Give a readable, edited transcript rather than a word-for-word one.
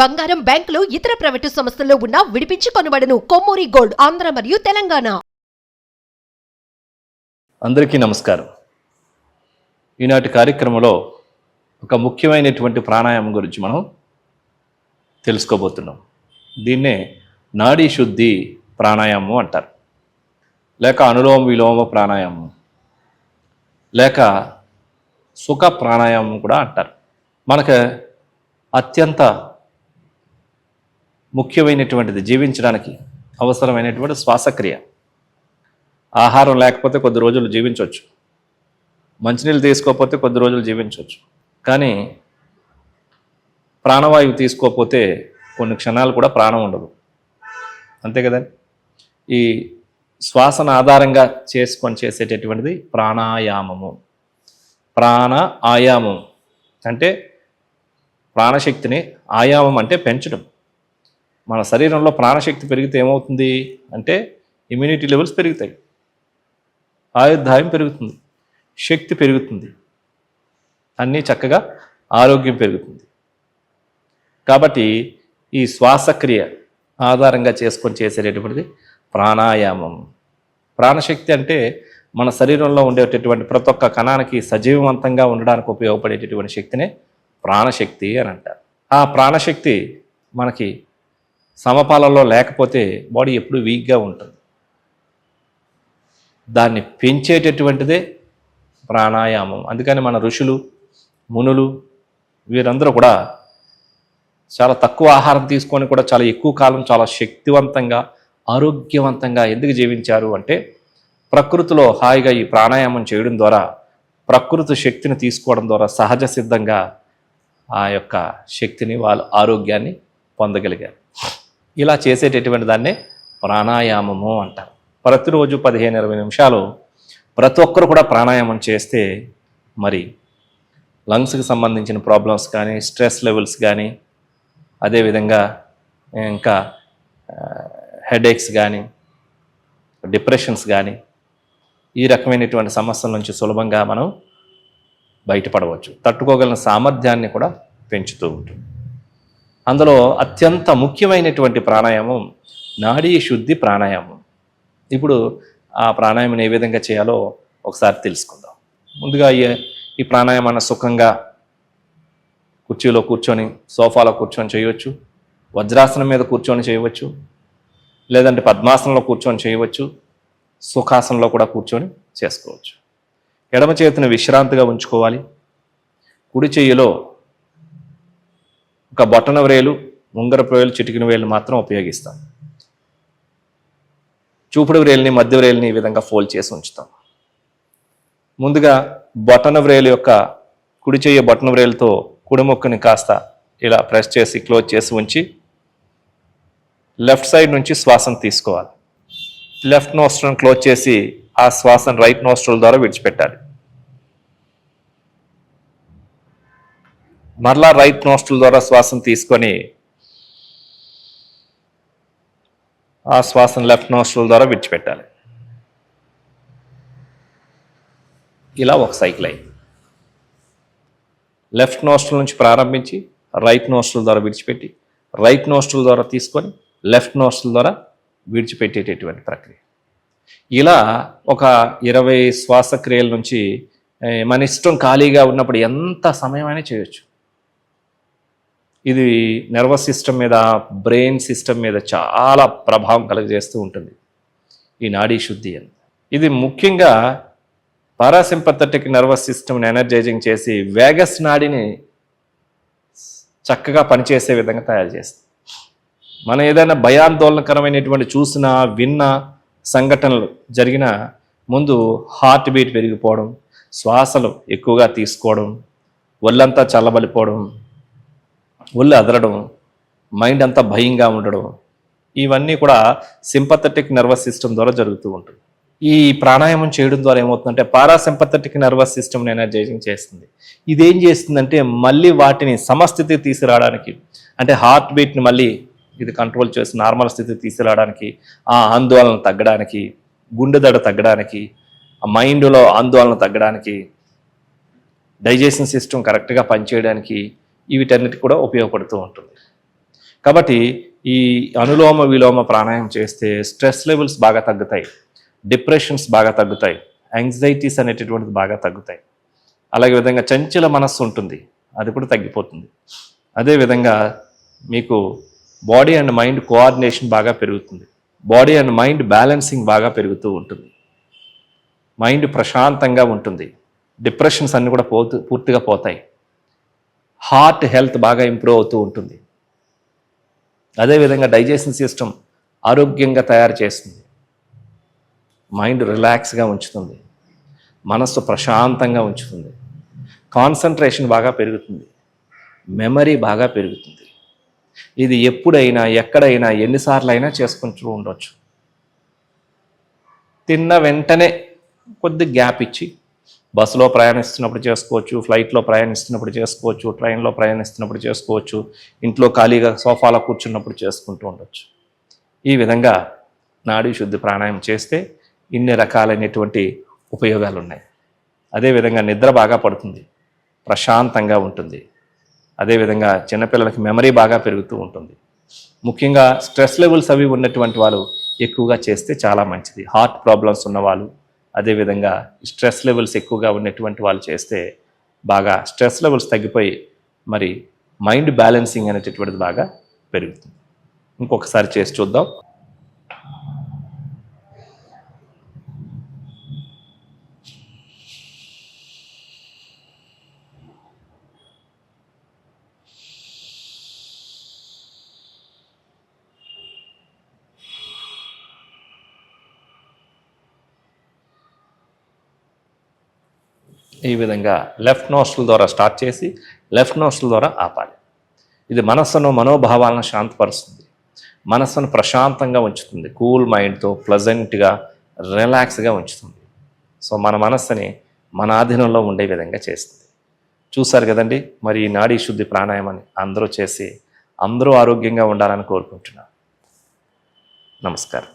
బంగారం, బ్యాంకులు, ఇతర ప్రైవేటు సంస్థల్లో ఉన్న విడిపించి కొనబడును. కొమ్మూరి గోల్డ్, ఆంధ్ర మరియు తెలంగాణ. అందరికీ నమస్కారం. ఈనాటి కార్యక్రమంలో ఒక ముఖ్యమైనటువంటి ప్రాణాయామం గురించి మనం తెలుసుకోబోతున్నాం. దీన్నే నాడీ శుద్ధి ప్రాణాయామం అంటారు, లేక అనులోమ విలోమ ప్రాణాయామం, లేక సుఖ ప్రాణాయామం కూడా అంటారు. మనకు అత్యంత ముఖ్యమైనటువంటిది, జీవించడానికి అవసరమైనటువంటి శ్వాసక్రియ. ఆహారం లేకపోతే కొద్ది రోజులు జీవించవచ్చు, మంచినీళ్ళు తీసుకోకపోతే కొద్ది రోజులు జీవించవచ్చు, కానీ ప్రాణవాయువు తీసుకోకపోతే కొన్ని క్షణాలు కూడా ప్రాణం ఉండదు. అంతే కదండి. ఈ శ్వాసను ఆధారంగా చేసుకొని చేసేటటువంటిది ప్రాణాయామము. ప్రాణ ఆయామం అంటే ప్రాణశక్తిని, ఆయామం అంటే పెంచడం. మన శరీరంలో ప్రాణశక్తి పెరిగితే ఏమవుతుంది అంటే ఇమ్యూనిటీ లెవెల్స్ పెరుగుతాయి, ఆయుర్దాయం పెరుగుతుంది, శక్తి పెరుగుతుంది, అన్నీ చక్కగా ఆరోగ్యం పెరుగుతుంది. కాబట్టి ఈ శ్వాసక్రియ ఆధారంగా చేసుకొని చేసేటటువంటిది ప్రాణాయామం. ప్రాణశక్తి అంటే మన శరీరంలో ఉండేటటువంటి ప్రతి ఒక్క కణానికి సజీవవంతంగా ఉండడానికి ఉపయోగపడేటటువంటి శక్తినే ప్రాణశక్తి అని అంటారు. ఆ ప్రాణశక్తి మనకి సమపాలలో లేకపోతే బాడీ ఎప్పుడు వీక్గా ఉంటుంది. దాన్ని పెంచేటటువంటిదే ప్రాణాయామం. అందుకని మన ఋషులు, మునులు వీరందరూ కూడా చాలా తక్కువ ఆహారం తీసుకొని కూడా చాలా ఎక్కువ కాలం చాలా శక్తివంతంగా, ఆరోగ్యవంతంగా ఎందుకు జీవించారు అంటే ప్రకృతిలో హాయిగా ఈ ప్రాణాయామం చేయడం ద్వారా, ప్రకృతి శక్తిని తీసుకోవడం ద్వారా సహజ సిద్ధంగా ఆ యొక్క శక్తిని, వాళ్ళ ఆరోగ్యాన్ని పొందగలిగారు. ఇలా చేసేటటువంటి దాన్నే ప్రాణాయామము అంటారు. ప్రతిరోజు 15-20 నిమిషాలు ప్రతి ఒక్కరు కూడా ప్రాణాయామం చేస్తే మరి లంగ్స్కి సంబంధించిన ప్రాబ్లమ్స్ కానీ, స్ట్రెస్ లెవెల్స్ కానీ, అదేవిధంగా ఇంకా హెడేక్స్ కానీ, డిప్రెషన్స్ కానీ, ఈ రకమైనటువంటి సమస్యల నుంచి సులభంగా మనం బయటపడవచ్చు. తట్టుకోగలిగిన సామర్థ్యాన్ని కూడా పెంచుతూ ఉంటుంది. అందులో అత్యంత ముఖ్యమైనటువంటి ప్రాణాయామం నాడీ శుద్ధి ప్రాణాయామం. ఇప్పుడు ఆ ప్రాణాయామం ఏ విధంగా చేయాలో ఒకసారి తెలుసుకుందాం. ముందుగా ఈ ప్రాణాయామాన్ని సుఖంగా కుర్చీలో కూర్చొని, సోఫాలో కూర్చొని చేయవచ్చు, వజ్రాసనం మీద కూర్చొని చేయవచ్చు, లేదంటే పద్మాసనంలో కూర్చొని చేయవచ్చు, సుఖాసనంలో కూడా కూర్చొని చేసుకోవచ్చు. ఎడమ చేతిని విశ్రాంతిగా ఉంచుకోవాలి. కుడి చెయ్యిలో ఒక బొటన వ్రేలు, ఉంగరపు వేలు, చిటికిన వేలు మాత్రం ఉపయోగిస్తాం. చూపుడు వ్రేలిని, మధ్య వ్రేలిని ఈ విధంగా ఫోల్డ్ చేసి ఉంచుతాం. ముందుగా బొటన వ్రేలు యొక్క కుడి చెయ్యి బొటన వ్రేలుతో కుడి ముక్కుని కాస్త ఇలా ప్రెస్ చేసి క్లోజ్ చేసి ఉంచి లెఫ్ట్ సైడ్ నుంచి శ్వాసను తీసుకోవాలి. లెఫ్ట్ నోస్ట్రల్ క్లోజ్ చేసి ఆ శ్వాసను రైట్ నోస్ట్రల్ ద్వారా విడిచిపెట్టాలి. మరలా రైట్ నోస్ట్రల్ ద్వారా శ్వాసను తీసుకొని ఆ శ్వాసను లెఫ్ట్ నోస్ట్రల్ ద్వారా విడిచిపెట్టాలి. ఇలా ఒక సైకిల్ అయింది. లెఫ్ట్ నోస్ట్రల్ నుంచి ప్రారంభించి రైట్ నోస్ట్రల్ ద్వారా విడిచిపెట్టి, రైట్ నోస్ట్రల్ ద్వారా తీసుకొని లెఫ్ట్ నోస్ట్రల్ ద్వారా విడిచిపెట్టేటటువంటి ప్రక్రియ. ఇలా ఒక 20 శ్వాసక్రియల నుంచి మన ఇష్టం ఖాళీగా ఉన్నప్పుడు ఎంత సమయమైనా చేయొచ్చు. ఇది నర్వస్ సిస్టమ్ మీద, బ్రెయిన్ సిస్టమ్ మీద చాలా ప్రభావం కలుగజేస్తూ ఉంటుంది ఈ నాడీ శుద్ధి అని. ఇది ముఖ్యంగా పారాసింపథెటిక్ నర్వస్ సిస్టమ్ని ఎనర్జైజింగ్ చేసి వేగస్ నాడిని చక్కగా పనిచేసే విధంగా తయారు చేస్తుంది. మనం ఏదైనా భయాందోళనకరమైనటువంటి చూసినా, విన్నా సంఘటనలు జరిగిన ముందు హార్ట్ బీట్ పెరిగిపోవడం, శ్వాసలు ఎక్కువగా తీసుకోవడం, ఒళ్ళంతా చల్లబడిపోవడం, ఒళ్ళు అదరడం, మైండ్ అంతా భయంగా ఉండడం, ఇవన్నీ కూడా సింపథెటిక్ నర్వస్ సిస్టమ్ ద్వారా జరుగుతూ ఉంటుంది. ఈ ప్రాణాయామం చేయడం ద్వారా ఏమవుతుందంటే పారాసింపథెటిక్ నర్వస్ సిస్టమ్ని ఎనర్జైజింగ్ చేస్తుంది. ఇదేం చేస్తుందంటే మళ్ళీ వాటిని సమస్థితి తీసుకురావడానికి, అంటే హార్ట్ బీట్ని మళ్ళీ ఇది కంట్రోల్ చేసి నార్మల్ స్థితి తీసుకురావడానికి, ఆ ఆందోళన తగ్గడానికి, గుండె దడ తగ్గడానికి, ఆ మైండ్లో ఆందోళన తగ్గడానికి, డైజెషన్ సిస్టమ్ కరెక్ట్గా పనిచేయడానికి వీటన్నిటి కూడా ఉపయోగపడుతూ ఉంటుంది. కాబట్టి ఈ అనులోమ విలోమ ప్రాణాయామం చేస్తే స్ట్రెస్ లెవెల్స్ బాగా తగ్గుతాయి, డిప్రెషన్స్ బాగా తగ్గుతాయి, యాంగ్జైటీస్ అనేటటువంటిది బాగా తగ్గుతాయి. అలాగే విధంగా చంచల మనస్సు ఉంటుంది, అది కూడా తగ్గిపోతుంది. అదేవిధంగా మీకు బాడీ అండ్ మైండ్ కోఆర్డినేషన్ బాగా పెరుగుతుంది, బాడీ అండ్ మైండ్ బ్యాలెన్సింగ్ బాగా పెరుగుతూ ఉంటుంది, మైండ్ ప్రశాంతంగా ఉంటుంది, డిప్రెషన్స్ అన్నీ కూడా పూర్తిగా పోతాయి, హార్ట్ హెల్త్ బాగా ఇంప్రూవ్ అవుతూ ఉంటుంది. అదేవిధంగా డైజెషన్ సిస్టమ్ ఆరోగ్యంగా తయారు చేస్తుంది, మైండ్ రిలాక్స్గా ఉంచుతుంది, మనస్సు ప్రశాంతంగా ఉంచుతుంది, కాన్సన్ట్రేషన్ బాగా పెరుగుతుంది, మెమరీ బాగా పెరుగుతుంది. ఇది ఎప్పుడైనా ఎక్కడైనా ఎన్నిసార్లు అయినా చేసుకుంటూ ఉండొచ్చు. తిన్న వెంటనే కొద్ది గ్యాప్ ఇచ్చి బస్సులో ప్రయాణిస్తున్నప్పుడు చేసుకోవచ్చు, ఫ్లైట్లో ప్రయాణిస్తున్నప్పుడు చేసుకోవచ్చు, ట్రైన్లో ప్రయాణిస్తున్నప్పుడు చేసుకోవచ్చు, ఇంట్లో ఖాళీగా సోఫాలో కూర్చున్నప్పుడు చేసుకుంటూ ఉండొచ్చు. ఈ విధంగా నాడీ శుద్ధి ప్రాణాయామం చేస్తే ఇన్ని రకాలైనటువంటి ఉపయోగాలు ఉన్నాయి. అదేవిధంగా నిద్ర బాగా పడుతుంది, ప్రశాంతంగా ఉంటుంది. అదేవిధంగా చిన్నపిల్లలకి మెమరీ బాగా పెరుగుతూ ఉంటుంది. ముఖ్యంగా స్ట్రెస్ లెవెల్స్ అవి ఉన్నటువంటి వాళ్ళు ఎక్కువగా చేస్తే చాలా మంచిది. హార్ట్ ప్రాబ్లమ్స్ ఉన్నవాళ్ళు, అదేవిధంగా స్ట్రెస్ లెవెల్స్ ఎక్కువగా ఉన్నటువంటి వాళ్ళు చేస్తే బాగా స్ట్రెస్ లెవెల్స్ తగ్గిపోయి మరి మైండ్ బ్యాలెన్సింగ్ అనేటటువంటిది బాగా పెరుగుతుంది. ఇంకొకసారి చేసి చూద్దాం. ఈ విధంగా లెఫ్ట్ నోస్ట్రల్ ద్వారా స్టార్ట్ చేసి లెఫ్ట్ నోస్ట్రల్ ద్వారా ఆపాలి. ఇది మనస్సును మనోభావాలను శాంతపరుస్తుంది, మనస్సును ప్రశాంతంగా ఉంచుతుంది, కూల్ మైండ్తో ప్లజెంట్గా రిలాక్స్గా ఉంచుతుంది. సో మన మనస్సుని మన ఆధీనంలో ఉండే విధంగా చేస్తుంది. చూసారు కదండి, మరి ఈ నాడీ శుద్ధి ప్రాణాయామాన్ని అందరూ చేసి అందరూ ఆరోగ్యంగా ఉండాలని కోరుకుంటున్నాను. నమస్కారం.